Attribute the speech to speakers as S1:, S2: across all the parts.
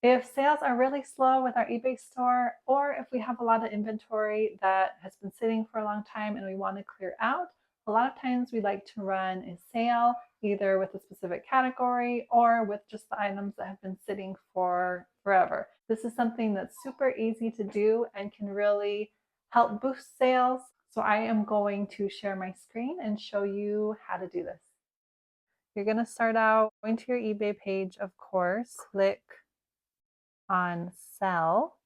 S1: If sales are really slow with our eBay store, or if we have a lot of inventory that has been sitting for a long time and we want to clear out, a lot of times we like to run a sale either with a specific category or with just the items that have been sitting for forever. This is something that's super easy to do and can really help boost sales. So I am going to share my screen and show you how to do this. You're going to start out going to your eBay page, of course, click on sell,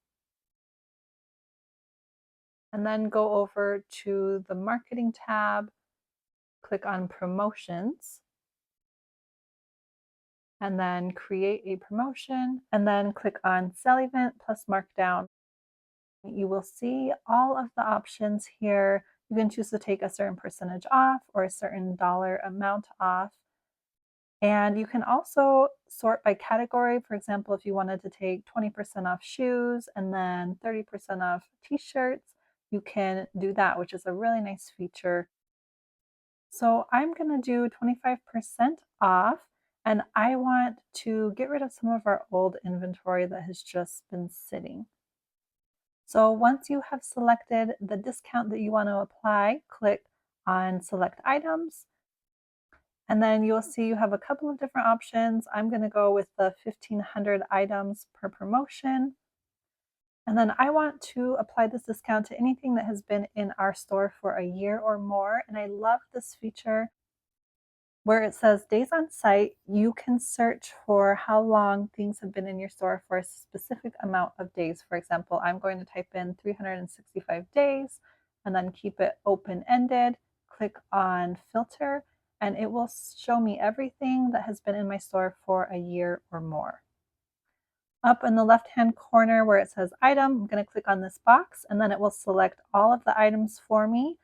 S1: and then go over to the marketing tab, click on promotions, and then create a promotion, and then click on sell event plus markdown. You will see all of the options here. You can choose to take a certain percentage off or a certain dollar amount off. And you can also sort by category. For example, if you wanted to take 20% off shoes and then 30% off t-shirts, you can do that, which is a really nice feature. So I'm going to do 25% off, and I want to get rid of some of our old inventory that has just been sitting. So once you have selected the discount that you want to apply, click on select items. And then you'll see you have a couple of different options. I'm going to go with the 1,500 items per promotion. And then I want to apply this discount to anything that has been in our store for a year or more. And I love this feature where it says days on site. You can search for how long things have been in your store for a specific amount of days. For example, I'm going to type in 365 days and then keep it open-ended. Click on filter and it will show me everything that has been in my store for a year or more. Up in the left-hand corner where it says item, I'm going to click on this box and then it will select all of the items for me.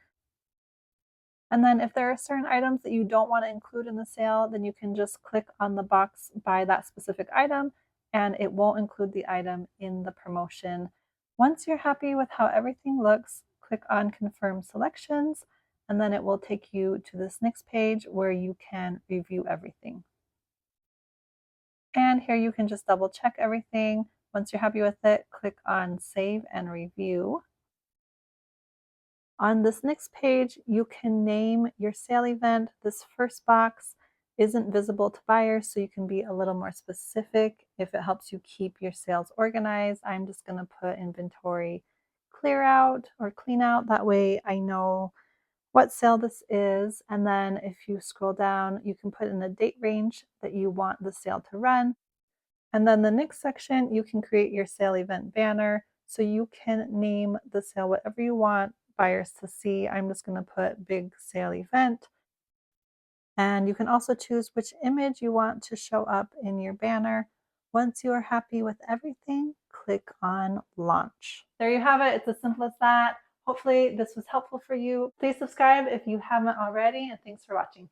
S1: And then if there are certain items that you don't want to include in the sale, then you can just click on the box by that specific item and it won't include the item in the promotion. Once you're happy with how everything looks, click on confirm selections and then it will take you to this next page where you can review everything. And here you can just double check everything. Once you're happy with it, click on save and review. On this next page, you can name your sale event. This first box isn't visible to buyers, so you can be a little more specific if it helps you keep your sales organized. I'm just going to put inventory clear out or clean out. That way I know what sale this is. And then if you scroll down, you can put in the date range that you want the sale to run. And then the next section, you can create your sale event banner. So you can name the sale whatever you want buyers to see. I'm just going to put big sale event. And you can also choose which image you want to show up in your banner. Once you are happy with everything, click on launch. There you have it. It's as simple as that. Hopefully this was helpful for you. Please subscribe if you haven't already, and thanks for watching.